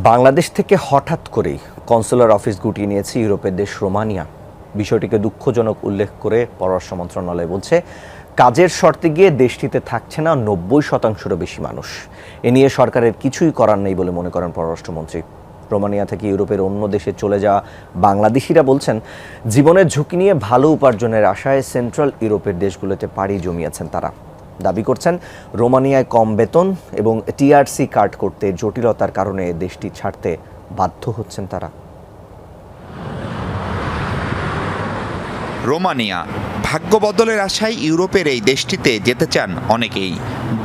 বাংলাদেশ থেকে হঠাৎ করেই কনসুলার অফিস গুটিয়ে নিয়েছে ইউরোপের দেশ রোমানিয়া। বিষয়টিকে দুঃখজনক উল্লেখ করে পররাষ্ট্র মন্ত্রণালয় বলছে, কাজের শর্তে গিয়ে দেশটিতে থাকছে না 90%-রও বেশি মানুষ। এ নিয়ে সরকারের কিছুই করার নেই বলে মনে করেন পররাষ্ট্রমন্ত্রী। রোমানিয়া থেকে ইউরোপের অন্য দেশে চলে যাওয়া বাংলাদেশিরা বলছেন, জীবনের ঝুঁকি নিয়ে ভালো উপার্জনের আশায় সেন্ট্রাল ইউরোপের দেশগুলোতে পাড়ি জমিয়েছেন তারা। দাবি করছেন, রোমানিয়ায় কম বেতন এবং টিআরসি কার্ড করতে জটিলতার কারণে দেশটি ছাড়তে বাধ্য হচ্ছেন তারা। রোমানিয়া ভাগ্য বদলের আশায় ইউরোপের এই দেশটিতে যেতে চান অনেকেই।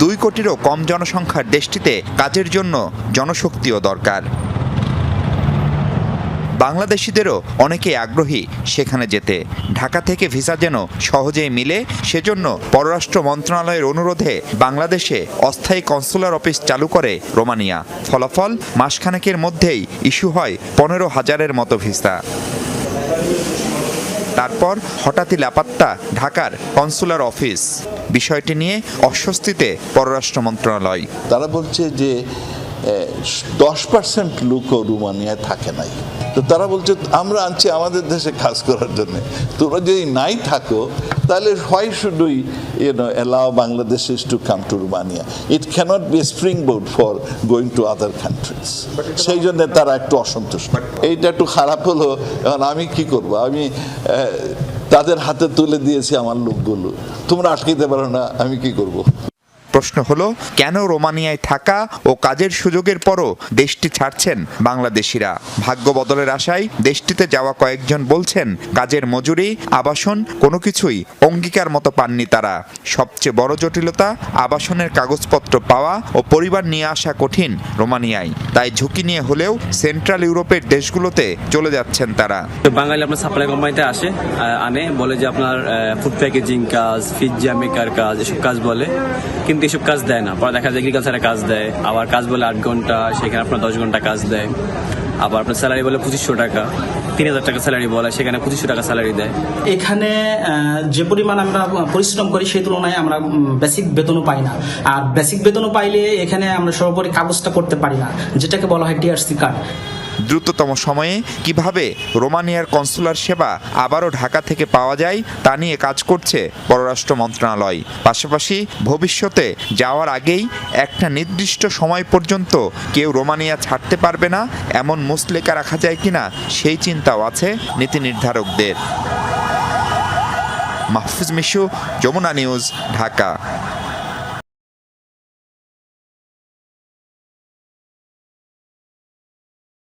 2 কোটিরও কম জনসংখ্যার দেশটিতে কাজের জন্য জনশক্তিও দরকার। বাংলাদেশিদেরও অনেকেই আগ্রহী সেখানে যেতে। ঢাকা থেকে ভিসা যেন সহজেই মিলে, সেজন্য পররাষ্ট্র মন্ত্রণালয়ের অনুরোধে বাংলাদেশে অস্থায়ী কনসুলার অফিস চালু করে রোমানিয়া। ফলাফল, মাসখানেকের মধ্যেই ইস্যু হয় 15,000-এর মতো ভিসা। তারপর হঠাৎই লাপাত্তা ঢাকার কনসুলার অফিস। বিষয়টি নিয়ে অস্বস্তিতে পররাষ্ট্র মন্ত্রণালয়। তারা বলছে যে 10% লোকও রোমানিয়ায় থাকে নাই। তো তারা বলছে আমরা আনছি আমাদের দেশে কাজ করার জন্য, তোমরা যদি নাই থাকো তাহলে why should we allow Bangladeshis to come to Romania? It cannot be a springboard for going to other countries. সেই জন্য তারা একটু অসন্তুষ্ট। এইটা একটু খারাপ হলো। এখন আমি কি করব? আমি তাদের হাতে তুলে দিয়েছি আমার লোকগুলো, তোমরা আটকাইতে পারো না, আমি কি করব? প্রশ্ন হলো, কেন রোমানিয়ায় থাকা ও কাজের সুযোগের পরও দেশটি ছাড়ছেন বাংলাদেশিরা? ভাগ্য বদলের আশায় দেশটিতে যাওয়া কয়েকজন বলছেন, কাজের মজুরি, আবাসন কোনো কিছুই অঙ্গীকার মতো পাননি তারা। সবচেয়ে বড় জটিলতা, আবাসনের কাগজপত্র পাওয়া ও পরিবার নিয়ে আসা কঠিন রোমানিয়ায়। তাই ঝুঁকি নিয়ে হলেও সেন্ট্রাল ইউরোপের দেশগুলোতে চলে যাচ্ছেন তারা। বাঙালি আপনার সাপ্লাই কোম্পানিতে আনে, বলে যে আপনার ফুড প্যাকেজিং কাজ, পিজ্জা মেকার কাজ, এসব কাজ বলে, কিন্তু এসব কাজ দেয় না। পরে দেখা যায় এগ্রিকালচারে কাজ দেয়, আবার কাজ বলে 8 ঘন্টা, সেখানে আপনার 10 ঘন্টা কাজ দেয়। আবার আপনার স্যালারি বলে 2500 টাকা, 3000 টাকা স্যালারি বলে, সেখানে 2500 টাকা স্যালারি দেয়। এখানে যে পরিমাণ আমরা পরিশ্রম করি সেই তুলনায় আমরা বেসিক বেতনও পাই না। আর বেসিক বেতনও পাইলে এখানে আমরা সর্বোপরি কাগজটা করতে পারি না, যেটাকে বলা হয় টিআরসি কার্ড। দ্রুততম সময়ে কিভাবে রোমানিয়ার কনসুলার সেবা আবারও ঢাকা থেকে পাওয়া যায় তা নিয়ে কাজ করছে পররাষ্ট্র মন্ত্রণালয়। পাশাপাশি ভবিষ্যতে যাওয়ার আগেই একটা নির্দিষ্ট সময় পর্যন্ত কেউ রোমানিয়া ছাড়তে পারবে না এমন মুসলেকা রাখা যায় কিনা সেই চিন্তাও আছে নীতি নির্ধারকদের। মাহফুজ মিশু, যমুনা নিউজ, ঢাকা।